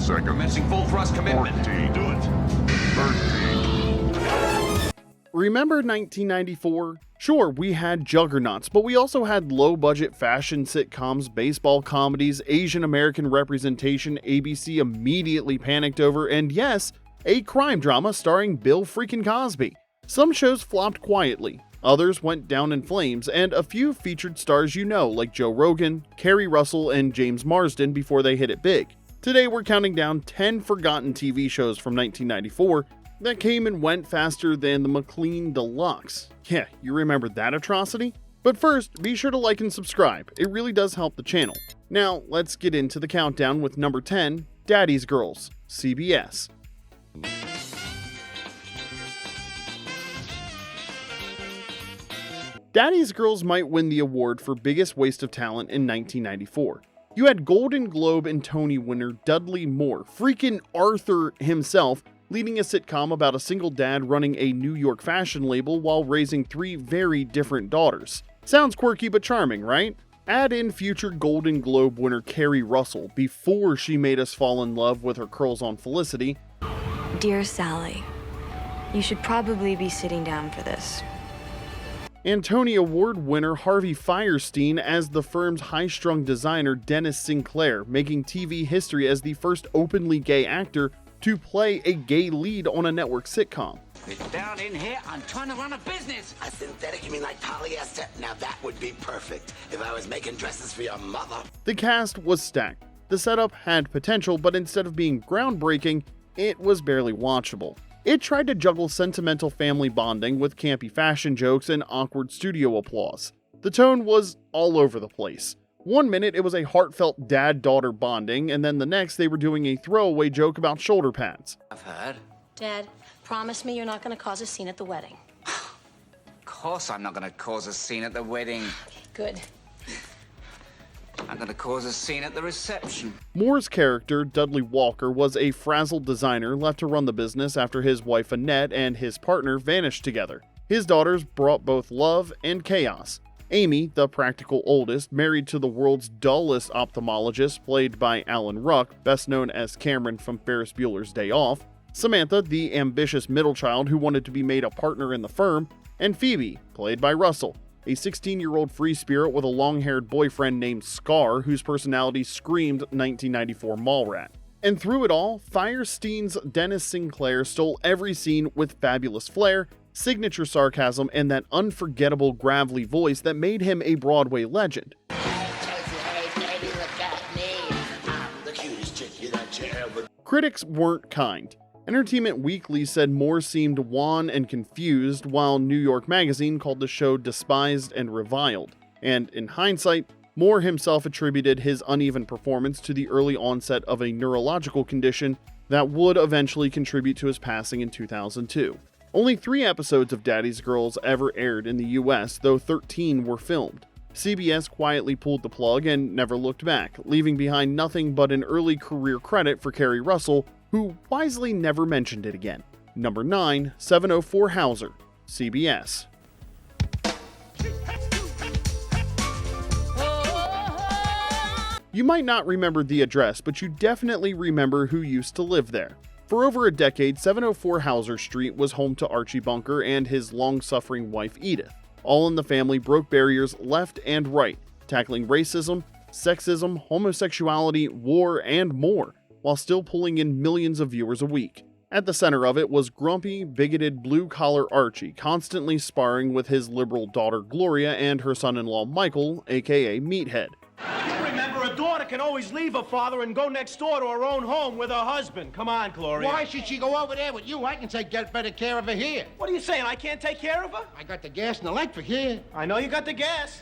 seconds. Commencing full thrust commitment. 14. Do it. 13. Remember 1994? Sure, we had juggernauts, but we also had low-budget fashion sitcoms, baseball comedies, Asian American representation ABC immediately panicked over, and yes, a crime drama starring Bill freaking Cosby. Some shows flopped quietly, others went down in flames, and a few featured stars you know like Joe Rogan, Keri Russell, and James Marsden before they hit it big. Today we're counting down 10 forgotten TV shows from 1994 that came and went faster than the McLean Deluxe. Yeah, you remember that atrocity? But first, be sure to like and subscribe, it really does help the channel. Now, let's get into the countdown with number 10, Daddy's Girls, CBS. Daddy's Girls might win the award for biggest waste of talent in 1994. You had Golden Globe and Tony winner Dudley Moore, freaking Arthur himself, leading a sitcom about a single dad running a New York fashion label while raising 3 very different daughters. Sounds quirky but charming, right? Add in future Golden Globe winner Keri Russell before she made us fall in love with her curls on Felicity. Dear Sally, you should probably be sitting down for this. And Tony Award winner Harvey Fierstein as the firm's high-strung designer Dennis Sinclair, making TV history as the first openly gay actor to play a gay lead on a network sitcom. It's down in here, I'm trying to run a business. A synthetic, you mean like polyester? Now that would be perfect if I was making dresses for your mother. The cast was stacked. The setup had potential, but instead of being groundbreaking, it was barely watchable. It tried to juggle sentimental family bonding with campy fashion jokes and awkward studio applause. The tone was all over the place. One minute it was a heartfelt dad-daughter bonding, and then the next they were doing a throwaway joke about shoulder pads. I've heard. Dad, promise me you're not going to cause a scene at the wedding. Of course I'm not going to cause a scene at the wedding. Good. I'm going to cause a scene at the reception. Moore's character, Dudley Walker, was a frazzled designer left to run the business after his wife Annette and his partner vanished together. His daughters brought both love and chaos. Amy, the practical oldest, married to the world's dullest ophthalmologist, played by Alan Ruck, best known as Cameron from Ferris Bueller's Day Off. Samantha, the ambitious middle child who wanted to be made a partner in the firm. And Phoebe, played by Russell, a 16-year-old free spirit with a long-haired boyfriend named Scar whose personality screamed 1994 Mallrat. And through it all, Fierstein's Dennis Sinclair stole every scene with fabulous flair, signature sarcasm, and that unforgettable gravelly voice that made him a Broadway legend. Critics weren't kind. Entertainment Weekly said Moore seemed wan and confused, while New York Magazine called the show despised and reviled. And in hindsight, Moore himself attributed his uneven performance to the early onset of a neurological condition that would eventually contribute to his passing in 2002. Only 3 episodes of Daddy's Girls ever aired in the US, though 13 were filmed. CBS quietly pulled the plug and never looked back, leaving behind nothing but an early career credit for Keri Russell, who wisely never mentioned it again. Number 9, 704 Hauser, CBS. You might not remember the address, but you definitely remember who used to live there. For over a decade, 704 Hauser Street was home to Archie Bunker and his long-suffering wife Edith. All in the family broke barriers left and right, tackling racism, sexism, homosexuality, war, and more, while still pulling in millions of viewers a week. At the center of it was grumpy, bigoted, blue-collar Archie, constantly sparring with his liberal daughter Gloria and her son-in-law Michael, aka Meathead. Remember, a daughter can always leave her father and go next door to her own home with her husband. Come on, Gloria. Why should she go over there with you? I can get better care of her here. What are you saying? I can't take care of her? I got the gas and electric here. I know you got the gas.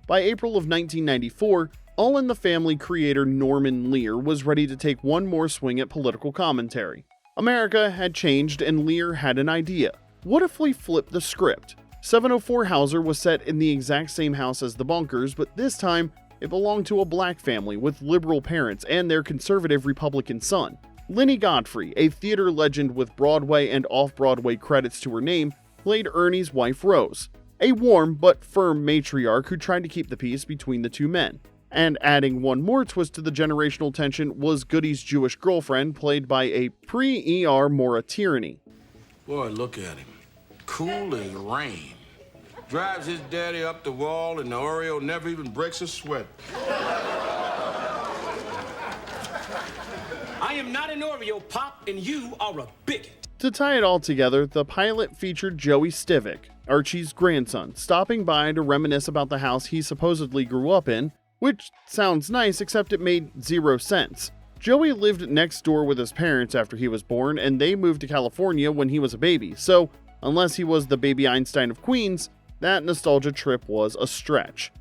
By April of 1994, All in the Family creator Norman Lear was ready to take one more swing at political commentary. America had changed and Lear had an idea. What if we flipped the script? 704 Hauser was set in the exact same house as the Bunkers, but this time it belonged to a black family with liberal parents and their conservative Republican son. Lenny Godfrey, a theater legend with Broadway and off-Broadway credits to her name, played Ernie's wife Rose, a warm but firm matriarch who tried to keep the peace between the two men. And adding one more twist to the generational tension was Goody's Jewish girlfriend, played by a pre-ER Maura Tierney. Boy, look at him. Cool as rain. Drives his daddy up the wall and the Oreo never even breaks a sweat. I am not an Oreo, Pop, and you are a bigot. To tie it all together, the pilot featured Joey Stivic, Archie's grandson, stopping by to reminisce about the house he supposedly grew up in, which sounds nice, except it made 0 sense. Joey lived next door with his parents after he was born, and they moved to California when he was a baby, so unless he was the baby Einstein of Queens, that nostalgia trip was a stretch.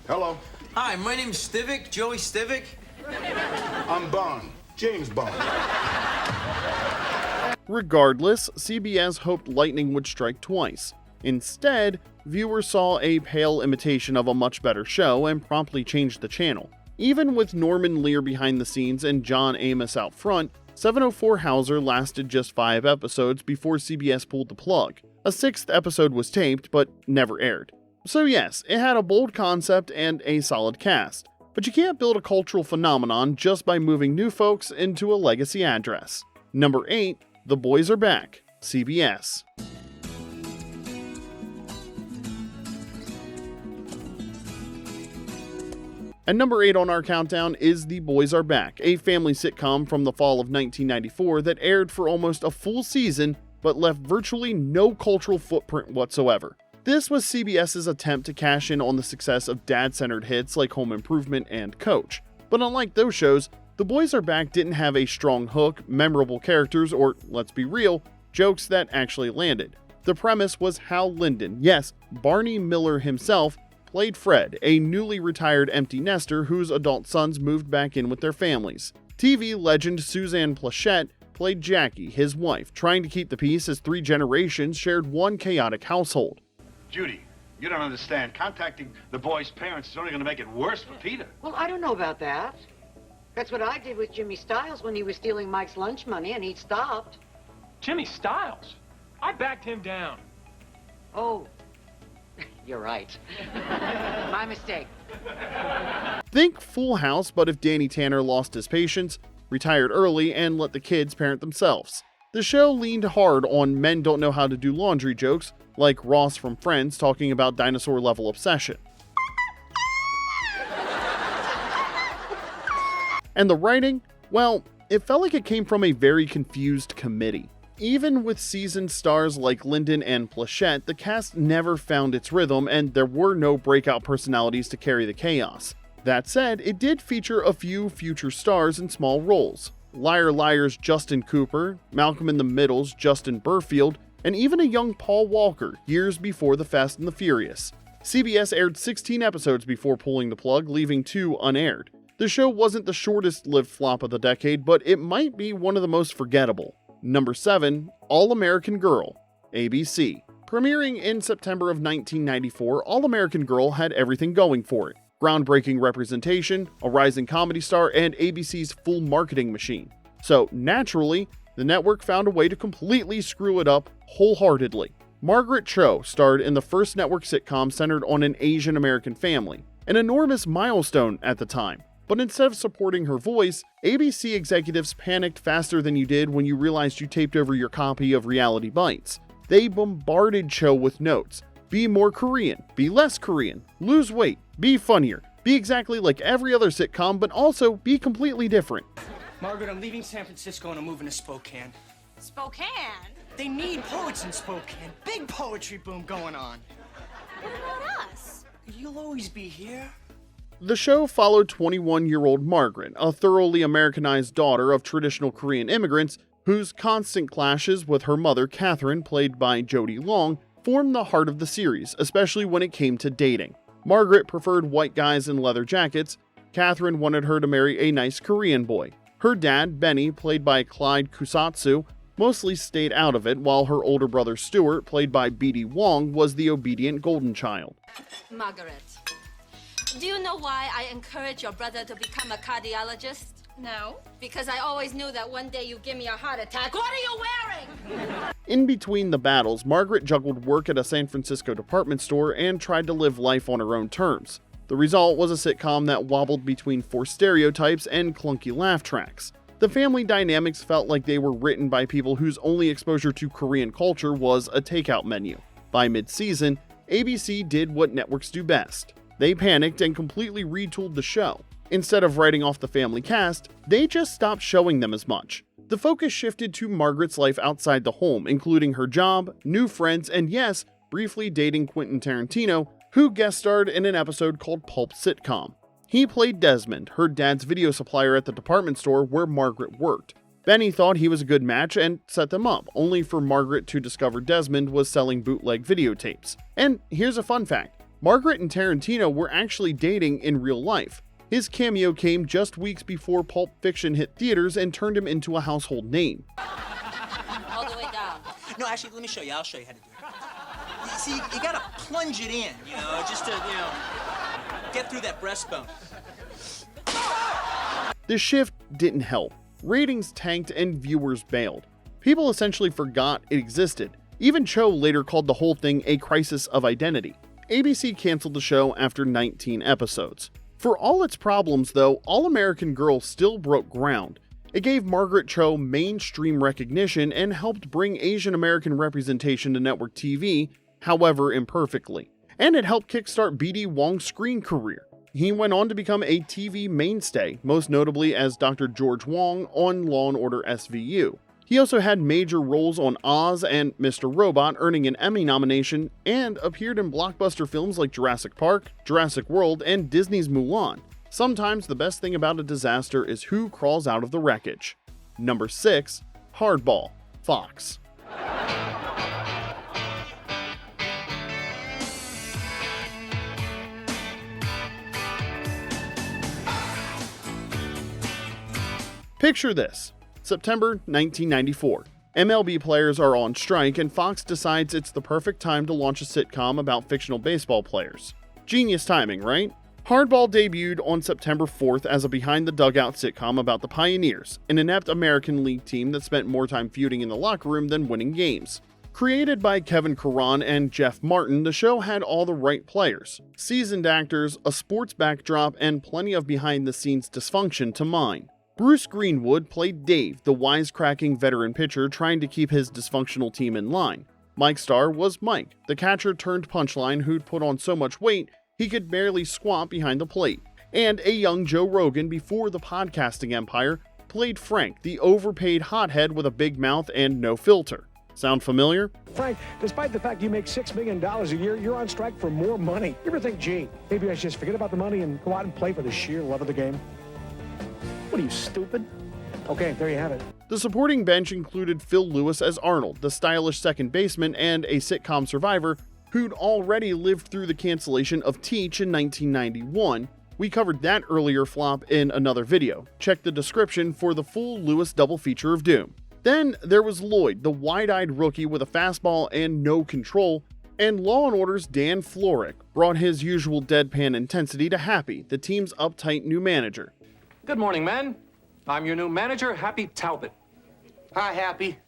Hello. Hi, my name's Stivic, Joey Stivic. I'm Bond. James Bond. Regardless, CBS hoped lightning would strike twice. Instead, viewers saw a pale imitation of a much better show and promptly changed the channel. Even with Norman Lear behind the scenes and John Amos out front, 704 Hauser lasted just 5 episodes before CBS pulled the plug. A 6th episode was taped, but never aired. So yes, it had a bold concept and a solid cast, but you can't build a cultural phenomenon just by moving new folks into a legacy address. Number 8, The Boys Are Back, CBS. And number 8 on our countdown is The Boys Are Back, a family sitcom from the fall of 1994 that aired for almost a full season but left virtually no cultural footprint whatsoever. This was CBS's attempt to cash in on the success of dad-centered hits like Home Improvement and Coach. But unlike those shows, The Boys Are Back didn't have a strong hook, memorable characters, or, let's be real, jokes that actually landed. The premise was how Linden, yes, Barney Miller himself, played Fred, a newly retired empty nester whose adult sons moved back in with their families. TV legend Suzanne Plachette played Jackie, his wife, trying to keep the peace as 3 generations shared one chaotic household. Judy, you don't understand. Contacting the boy's parents is only going to make it worse for Peter. Well, I don't know about that. That's what I did with Jimmy Stiles when he was stealing Mike's lunch money and he stopped. Jimmy Stiles? I backed him down. Oh, you're right. My mistake. Think Full House, but if Danny Tanner lost his patience, retired early, and let the kids parent themselves. The show leaned hard on men don't know how to do laundry jokes, like Ross from Friends talking about dinosaur-level obsession. And the writing? Well, it felt like it came from a very confused committee. Even with seasoned stars like Linden and Plachette, the cast never found its rhythm, and there were no breakout personalities to carry the chaos. That said, it did feature a few future stars in small roles. Liar Liar's Justin Cooper, Malcolm in the Middle's Justin Burfield, and even a young Paul Walker, years before The Fast and the Furious. CBS aired 16 episodes before pulling the plug, leaving 2 unaired. The show wasn't the shortest-lived flop of the decade, but it might be one of the most forgettable. Number 7, All-American Girl, ABC. Premiering in September of 1994, All-American Girl had everything going for it. Groundbreaking representation, a rising comedy star, and ABC's full marketing machine. So, naturally, the network found a way to completely screw it up wholeheartedly. Margaret Cho starred in the first network sitcom centered on an Asian American family, an enormous milestone at the time. But instead of supporting her voice, ABC executives panicked faster than you did when you realized you taped over your copy of Reality Bites. They bombarded Cho with notes. Be more Korean, be less Korean, lose weight, be funnier, be exactly like every other sitcom, but also be completely different. Margaret, I'm leaving San Francisco and I'm moving to Spokane. Spokane? They need poets in Spokane. Big poetry boom going on. What about us? You'll always be here. The show followed 21-year-old Margaret, a thoroughly Americanized daughter of traditional Korean immigrants, whose constant clashes with her mother, Catherine, played by Jodie Long, formed the heart of the series, especially when it came to dating. Margaret preferred white guys in leather jackets. Catherine wanted her to marry a nice Korean boy. Her dad, Benny, played by Clyde Kusatsu, mostly stayed out of it, while her older brother Stuart, played by B.D. Wong, was the obedient golden child. Margaret, do you know why I encourage your brother to become a cardiologist? No. Because I always knew that one day you'd give me a heart attack. What are you wearing? In between the battles, Margaret juggled work at a San Francisco department store and tried to live life on her own terms. The result was a sitcom that wobbled between forced stereotypes and clunky laugh tracks. The family dynamics felt like they were written by people whose only exposure to Korean culture was a takeout menu. By mid-season, ABC did what networks do best. They panicked and completely retooled the show. Instead of writing off the family cast, they just stopped showing them as much. The focus shifted to Margaret's life outside the home, including her job, new friends, and yes, briefly dating Quentin Tarantino, who guest starred in an episode called Pulp Sitcom. He played Desmond, her dad's video supplier at the department store where Margaret worked. Benny thought he was a good match and set them up, only for Margaret to discover Desmond was selling bootleg videotapes. And here's a fun fact. Margaret and Tarantino were actually dating in real life. His cameo came just weeks before Pulp Fiction hit theaters and turned him into a household name. All the way down. No, actually, let me show you. I'll show you how to do it. You see, you gotta plunge it in, just to, get through that breastbone. The shift didn't help. Ratings tanked and viewers bailed. People essentially forgot it existed. Even Cho later called the whole thing a crisis of identity. ABC canceled the show after 19 episodes. For all its problems, though, All American Girl still broke ground. It gave Margaret Cho mainstream recognition and helped bring Asian American representation to network TV, however imperfectly. And it helped kickstart B.D. Wong's screen career. He went on to become a TV mainstay, most notably as Dr. George Wong on Law & Order SVU. He also had major roles on Oz and Mr. Robot, earning an Emmy nomination, and appeared in blockbuster films like Jurassic Park, Jurassic World, and Disney's Mulan. Sometimes the best thing about a disaster is who crawls out of the wreckage. Number 6. Hardball, Fox. Picture this. September 1994. MLB players are on strike and Fox decides it's the perfect time to launch a sitcom about fictional baseball players. Genius timing, right? Hardball debuted on September 4th as a behind-the-dugout sitcom about the Pioneers, an inept American League team that spent more time feuding in the locker room than winning games. Created by Kevin Curran and Jeff Martin, the show had all the right players, seasoned actors, a sports backdrop, and plenty of behind-the-scenes dysfunction to mine. Bruce Greenwood played Dave, the wisecracking veteran pitcher trying to keep his dysfunctional team in line. Mike Starr was Mike, the catcher turned punchline who'd put on so much weight he could barely squat behind the plate. And a young Joe Rogan before the podcasting empire played Frank, the overpaid hothead with a big mouth and no filter. Sound familiar? Frank, despite the fact you make $6 million a year, you're on strike for more money. You ever think, gee, maybe I should just forget about the money and go out and play for the sheer love of the game? What are you, stupid? Okay, there you have it. The supporting bench included Phil Lewis as Arnold, the stylish second baseman and a sitcom survivor who'd already lived through the cancellation of Teach in 1991. We covered that earlier flop in another video. Check the description for the full Lewis double feature of doom. Then there was Lloyd, the wide-eyed rookie with a fastball and no control, and Law & Order's Dan Florek brought his usual deadpan intensity to Happy, the team's uptight new manager. Good morning, men. I'm your new manager, Happy Talbot. Hi, Happy.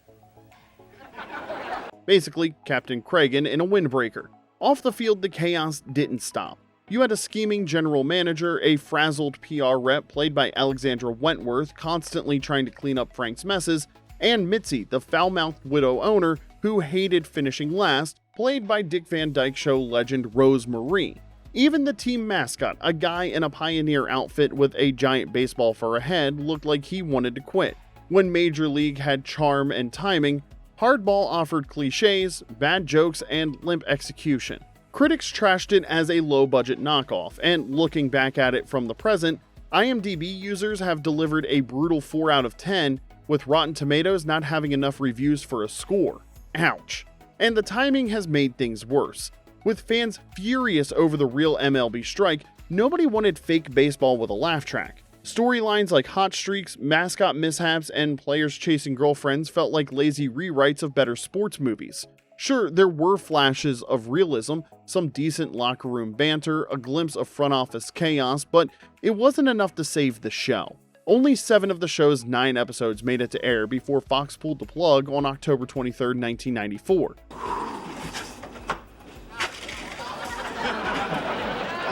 Basically, Captain Kragen in a windbreaker. Off the field, the chaos didn't stop. You had a scheming general manager, a frazzled PR rep played by Alexandra Wentworth constantly trying to clean up Frank's messes, and Mitzi, the foul-mouthed widow owner who hated finishing last, played by Dick Van Dyke Show legend Rose Marie. Even the team mascot, a guy in a Pioneer outfit with a giant baseball for a head, looked like he wanted to quit. When Major League had charm and timing, Hardball offered cliches, bad jokes, and limp execution. Critics trashed it as a low-budget knockoff, and looking back at it from the present, IMDb users have delivered a brutal 4 out of 10, with Rotten Tomatoes not having enough reviews for a score. Ouch. And the timing has made things worse. With fans furious over the real MLB strike, nobody wanted fake baseball with a laugh track. Storylines like hot streaks, mascot mishaps, and players chasing girlfriends felt like lazy rewrites of better sports movies. Sure, there were flashes of realism, some decent locker room banter, a glimpse of front office chaos, but it wasn't enough to save the show. Only 7 of the show's 9 episodes made it to air before Fox pulled the plug on October 23, 1994.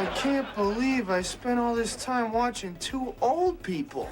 I can't believe I spent all this time watching two old people.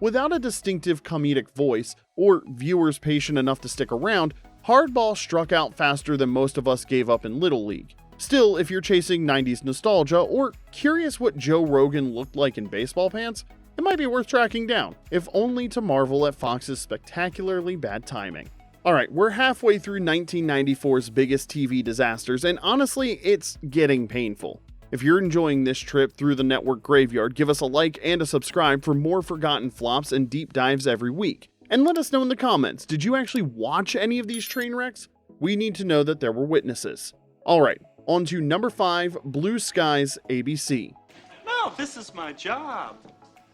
Without a distinctive comedic voice, or viewers patient enough to stick around, Hardball struck out faster than most of us gave up in Little League. Still, if you're chasing 90s nostalgia, or curious what Joe Rogan looked like in baseball pants, it might be worth tracking down, if only to marvel at Fox's spectacularly bad timing. Alright, we're halfway through 1994's biggest TV disasters, and honestly, it's getting painful. If you're enjoying this trip through the network graveyard, give us a like and a subscribe for more forgotten flops and deep dives every week. And let us know in the comments, did you actually watch any of these train wrecks? We need to know that there were witnesses. Alright, on to number 5, Blue Skies ABC. No, this is my job.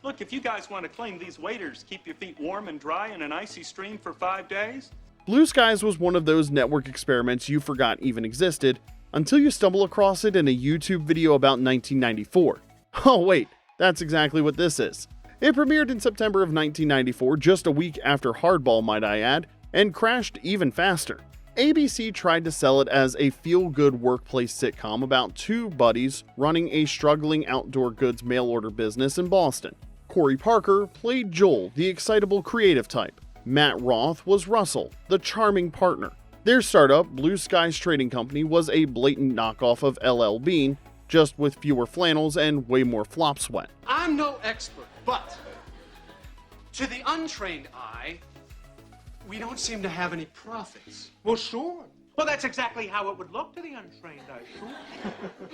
Look, if you guys want to claim these waiters keep your feet warm and dry in an icy stream for 5 days. Blue Skies was one of those network experiments you forgot even existed, until you stumble across it in a YouTube video about 1994. Oh wait, that's exactly what this is. It premiered in September of 1994, just a week after Hardball might I add, and crashed even faster. ABC tried to sell it as a feel-good workplace sitcom about two buddies running a struggling outdoor goods mail-order business in Boston. Corey Parker played Joel, the excitable creative type. Matt Roth was Russell, the charming partner. Their startup, Blue Skies Trading Company, was a blatant knockoff of LL Bean, just with fewer flannels and way more flop sweat. I'm no expert, but to the untrained eye, we don't seem to have any profits. Well, sure. Well, that's exactly how it would look to the untrained eye,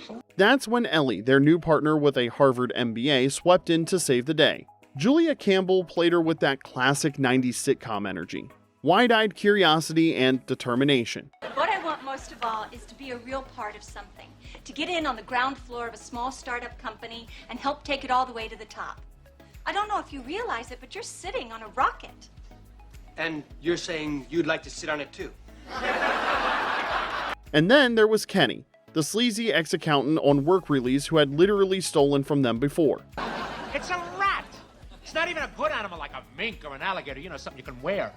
sure. That's when Ellie, their new partner with a Harvard MBA, swept in to save the day. Julia Campbell played her with that classic 90s sitcom energy. Wide-eyed curiosity and determination. What I want most of all is to be a real part of something, to get in on the ground floor of a small startup company and help take it all the way to the top. I don't know if you realize it, but you're sitting on a rocket. And you're saying you'd like to sit on it too? And then there was Kenny, the sleazy ex-accountant on work release who had literally stolen from them before. It's a rat. It's not even a good animal like a mink or an alligator, you know, something you can wear.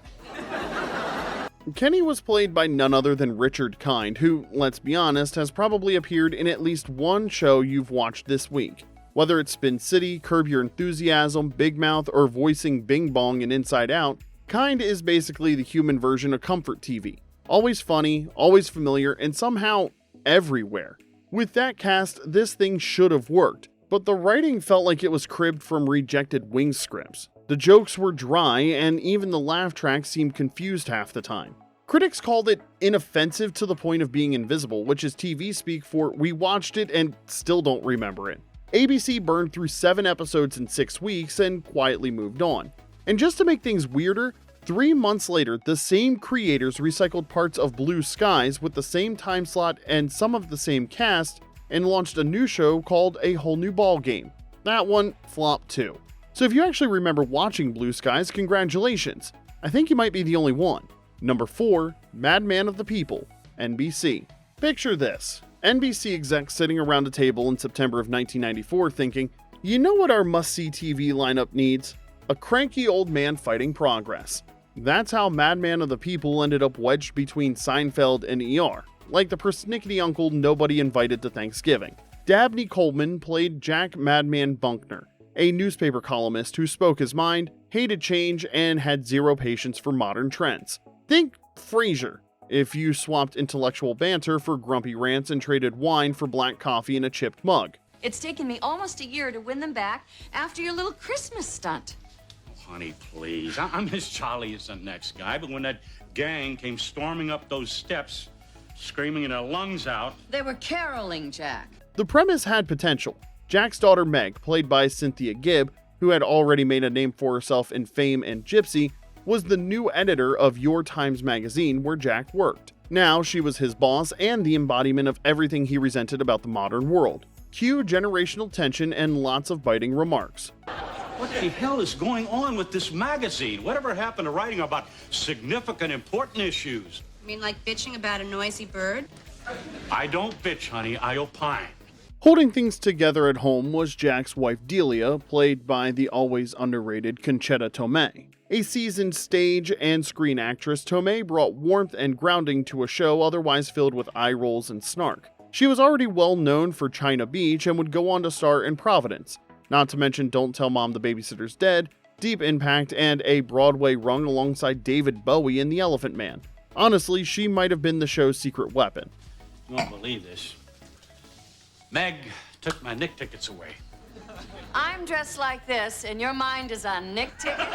Kenny was played by none other than Richard Kind, who, let's be honest, has probably appeared in at least one show you've watched this week. Whether it's Spin City, Curb Your Enthusiasm, Big Mouth, or voicing Bing Bong in Inside Out, Kind is basically the human version of comfort TV. Always funny, always familiar, and somehow everywhere. With that cast, this thing should have worked, but the writing felt like it was cribbed from rejected Wings scripts. The jokes were dry, and even the laugh tracks seemed confused half the time. Critics called it inoffensive to the point of being invisible, which is TV speak for we watched it and still don't remember it. ABC burned through 7 episodes in 6 weeks and quietly moved on. And just to make things weirder, 3 months later, the same creators recycled parts of Blue Skies with the same time slot and some of the same cast and launched a new show called A Whole New Ball Game. That one flopped too. So if you actually remember watching Blue Skies, congratulations. I think you might be the only one. Number 4, Madman of the People, NBC. Picture this. NBC execs sitting around a table in September of 1994 thinking, you know what our must-see TV lineup needs? A cranky old man fighting progress. That's how Madman of the People ended up wedged between Seinfeld and ER, like the persnickety uncle nobody invited to Thanksgiving. Dabney Coleman played Jack Madman Bunkner, a newspaper columnist who spoke his mind, hated change, and had zero patience for modern trends. Think Frasier, if you swapped intellectual banter for grumpy rants and traded wine for black coffee in a chipped mug. It's taken me almost a year to win them back after your little Christmas stunt. Honey, please. I'm as jolly as the next guy, but when that gang came storming up those steps, screaming their lungs out... They were caroling, Jack. The premise had potential. Jack's daughter Meg, played by Cynthia Gibb, who had already made a name for herself in Fame and Gypsy, was the new editor of Your Times magazine where Jack worked. Now she was his boss and the embodiment of everything he resented about the modern world. Cue generational tension and lots of biting remarks. What the hell is going on with this magazine? Whatever happened to writing about significant, important issues? You mean like bitching about a noisy bird? I don't bitch, honey. I opine. Holding things together at home was Jack's wife Delia, played by the always underrated Conchetta Tomei. A seasoned stage and screen actress, Tomei brought warmth and grounding to a show otherwise filled with eye rolls and snark. She was already well known for China Beach and would go on to star in Providence, not to mention Don't Tell Mom the Babysitter's Dead, Deep Impact, and a Broadway run alongside David Bowie in The Elephant Man. Honestly, she might have been the show's secret weapon. You won't believe this. Meg took my Nick tickets away. I'm dressed like this, and your mind is on Nick tickets?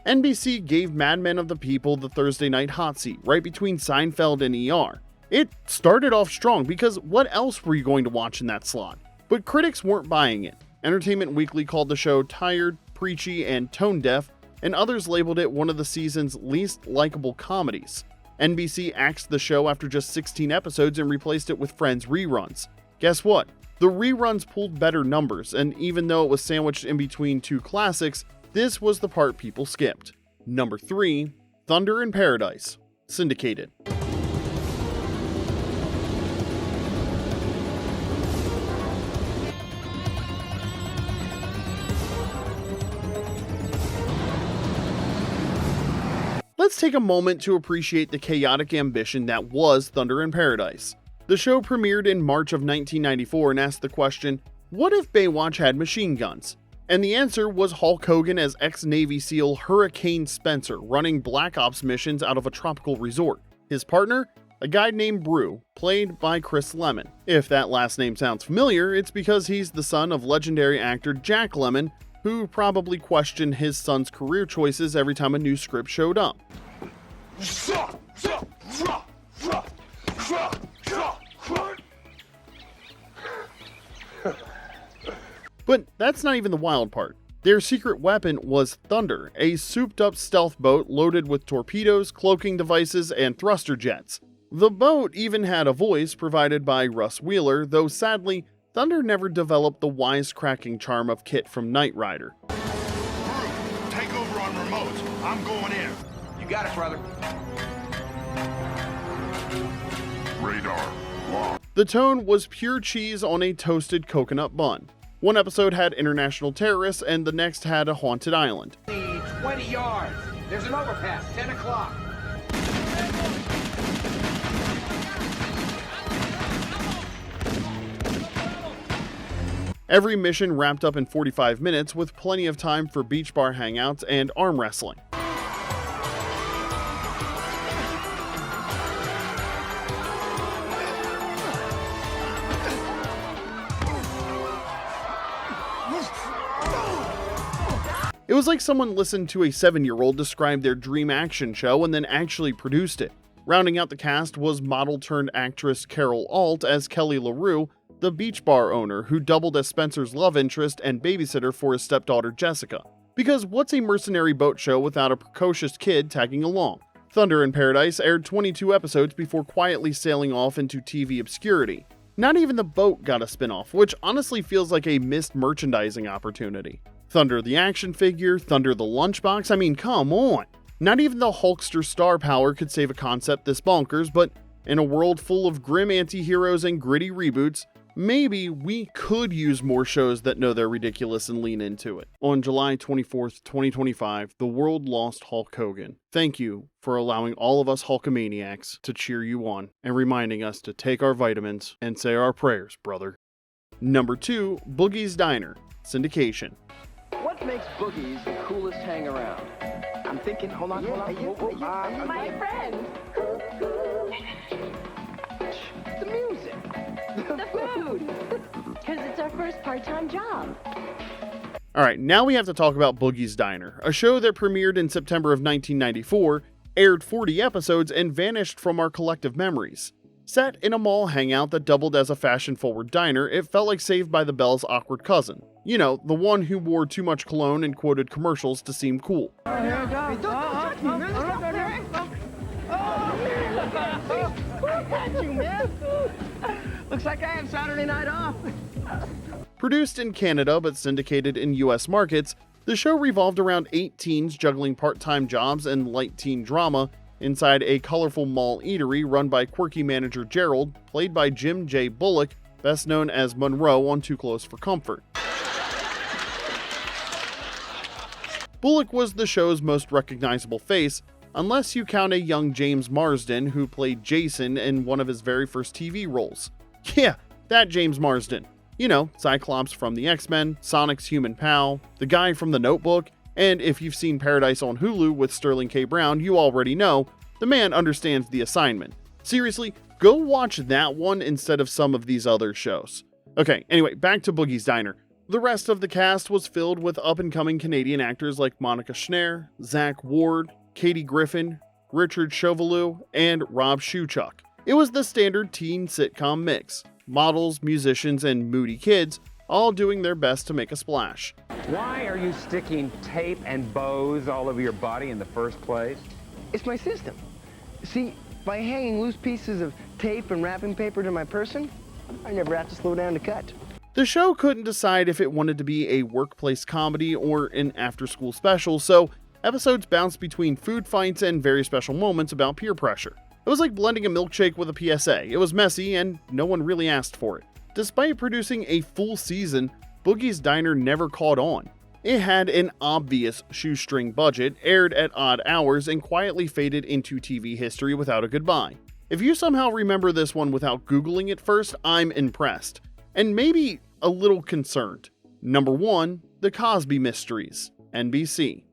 NBC gave Madman of the People the Thursday night hot seat, right between Seinfeld and ER. It started off strong because what else were you going to watch in that slot? But critics weren't buying it. Entertainment Weekly called the show tired, preachy, and tone-deaf, and others labeled it one of the season's least likable comedies. NBC axed the show after just 16 episodes and replaced it with Friends reruns. Guess what? The reruns pulled better numbers, and even though it was sandwiched in between two classics, this was the part people skipped. Number 3, Thunder in Paradise, Syndicated. Let's take a moment to appreciate the chaotic ambition that was Thunder in Paradise. The show premiered in March of 1994 and asked the question, what if Baywatch had machine guns? And the answer was Hulk Hogan as ex-Navy SEAL Hurricane Spencer running Black Ops missions out of a tropical resort. His partner? A guy named Brew, played by Chris Lemmon. If that last name sounds familiar, it's because he's the son of legendary actor Jack Lemmon, who probably questioned his son's career choices every time a new script showed up. But that's not even the wild part. Their secret weapon was Thunder, a souped-up stealth boat loaded with torpedoes, cloaking devices, and thruster jets. The boat even had a voice provided by Russ Wheeler, though sadly, Thunder never developed the wisecracking charm of Kit from Knight Rider. Take over on remote. I'm going in. You got it, brother. Radar locked. The tone was pure cheese on a toasted coconut bun. One episode had international terrorists, and the next had a haunted island. 20 yards. There's an overpass, 10 o'clock. Every mission wrapped up in 45 minutes with plenty of time for beach bar hangouts and arm wrestling. It was like someone listened to a 7-year-old describe their dream action show and then actually produced it. Rounding out the cast was model-turned-actress Carol Alt as Kelly LaRue, the beach bar owner who doubled as Spencer's love interest and babysitter for his stepdaughter Jessica. Because what's a mercenary boat show without a precocious kid tagging along? Thunder in Paradise aired 22 episodes before quietly sailing off into TV obscurity. Not even the boat got a spin-off, which honestly feels like a missed merchandising opportunity. Thunder the action figure, Thunder the lunchbox, I mean, come on! Not even the Hulkster star power could save a concept this bonkers, but in a world full of grim anti-heroes and gritty reboots, maybe we could use more shows that know they're ridiculous and lean into it. On July 24th, 2025, the world lost Hulk Hogan. Thank you for allowing all of us Hulkamaniacs to cheer you on and reminding us to take our vitamins and say our prayers, brother. Number 2, Boogie's Diner, Syndication. What makes Boogie's the coolest hang around? I'm thinking, hold on. My friend. The music. The food. Because it's our first part-time job. Alright, now we have to talk about Boogie's Diner, a show that premiered in September of 1994, aired 40 episodes, and vanished from our collective memories. Set in a mall hangout that doubled as a fashion-forward diner, it felt like Saved by the Bell's awkward cousin. You know, the one who wore too much cologne and quoted commercials to seem cool. Oh, here we go. Don't touch me, man. Who got you, man? Looks like I have Saturday night off. Produced in Canada but syndicated in US markets, the show revolved around 8 teens juggling part-time jobs and light teen drama inside a colorful mall eatery run by quirky manager Gerald, played by Jim J. Bullock, best known as Monroe on Too Close for Comfort. Bullock was the show's most recognizable face, unless you count a young James Marsden who played Jason in one of his very first TV roles. Yeah, that James Marsden. You know, Cyclops from the X-Men, Sonic's human pal, the guy from The Notebook, and if you've seen Paradise on Hulu with Sterling K. Brown, you already know, the man understands the assignment. Seriously, go watch that one instead of some of these other shows. Okay, anyway, back to Boogie's Diner. The rest of the cast was filled with up-and-coming Canadian actors like Monica Schneider, Zach Ward, Katie Griffin, Richard Chauvelin, and Rob Shuchuk. It was the standard teen sitcom mix. Models, musicians, and moody kids all doing their best to make a splash. Why are you sticking tape and bows all over your body in the first place? It's my system. See, by hanging loose pieces of tape and wrapping paper to my person, I never have to slow down to cut. The show couldn't decide if it wanted to be a workplace comedy or an after-school special, so episodes bounced between food fights and very special moments about peer pressure. It was like blending a milkshake with a PSA. It was messy, and no one really asked for it. Despite producing a full season, Boogie's Diner never caught on. It had an obvious shoestring budget, aired at odd hours, and quietly faded into TV history without a goodbye. If you somehow remember this one without Googling it first, I'm impressed. And maybe a little concerned. Number 1, The Cosby Mysteries, NBC.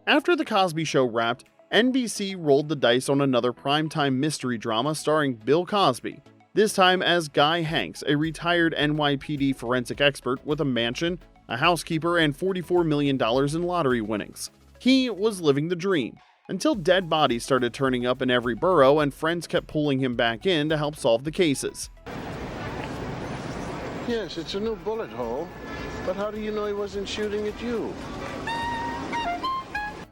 After The Cosby Show wrapped, NBC rolled the dice on another primetime mystery drama starring Bill Cosby, this time as Guy Hanks, a retired NYPD forensic expert with a mansion, a housekeeper, and $44 million in lottery winnings. He was living the dream, until dead bodies started turning up in every borough and friends kept pulling him back in to help solve the cases. Yes, it's a new bullet hole, but how do you know he wasn't shooting at you?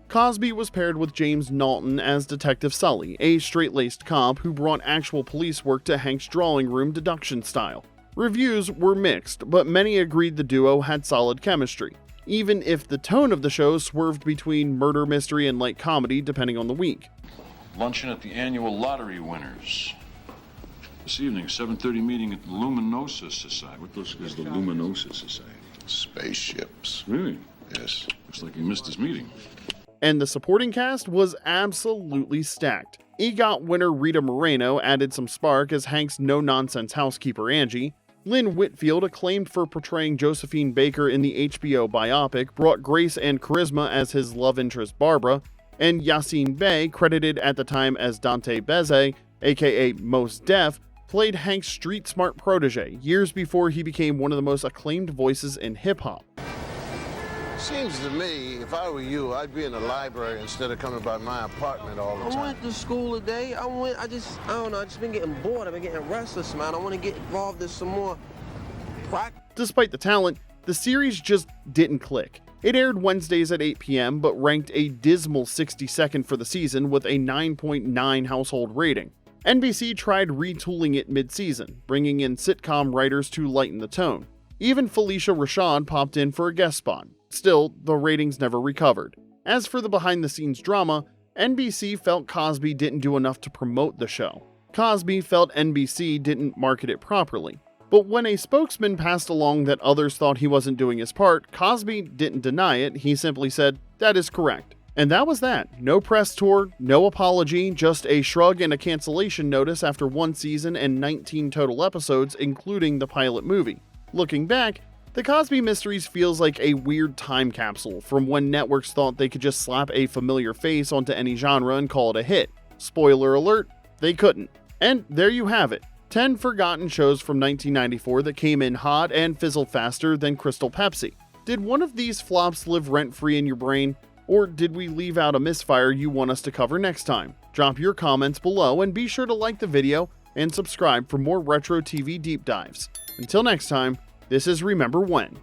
Cosby was paired with James Naughton as Detective Sully, a straight-laced cop who brought actual police work to Hank's drawing room deduction style. Reviews were mixed, but many agreed the duo had solid chemistry, even if the tone of the show swerved between murder mystery and light comedy depending on the week. Luncheon at the annual lottery winners. This evening, 7:30 meeting at the Luminosa Society. What is the Luminosa Society? Spaceships. Really? Yes. Looks like you missed this meeting. And the supporting cast was absolutely stacked. EGOT winner Rita Moreno added some spark as Hank's no-nonsense housekeeper Angie. Lynn Whitfield, acclaimed for portraying Josephine Baker in the HBO biopic, brought grace and charisma as his love interest Barbara. And Yassine Bey, credited at the time as Dante Beze, aka Mos Def, played Hank's street-smart protege years before he became one of the most acclaimed voices in hip-hop. Seems to me, if I were you, I'd be in the library instead of coming by my apartment all the time. I went to school today. I just been getting bored. I've been getting restless, man. I want to get involved in some more practice. Despite the talent, the series just didn't click. It aired Wednesdays at 8 p.m., but ranked a dismal 62nd for the season with a 9.9 household rating. NBC tried retooling it mid-season, bringing in sitcom writers to lighten the tone. Even Felicia Rashad popped in for a guest spot. Still, the ratings never recovered. As for the behind-the-scenes drama, NBC felt Cosby didn't do enough to promote the show. Cosby felt NBC didn't market it properly. But when a spokesman passed along that others thought he wasn't doing his part, Cosby didn't deny it, he simply said, "That is correct." And that was that. No press tour, no apology, just a shrug and a cancellation notice after one season and 19 total episodes, including the pilot movie. Looking back, The Cosby Mysteries feels like a weird time capsule from when networks thought they could just slap a familiar face onto any genre and call it a hit. Spoiler alert, they couldn't. And there you have it. 10 forgotten shows from 1994 that came in hot and fizzled faster than Crystal Pepsi. Did one of these flops live rent-free in your brain? Or did we leave out a misfire you want us to cover next time? Drop your comments below and be sure to like the video and subscribe for more retro TV deep dives. Until next time, this is Remember When.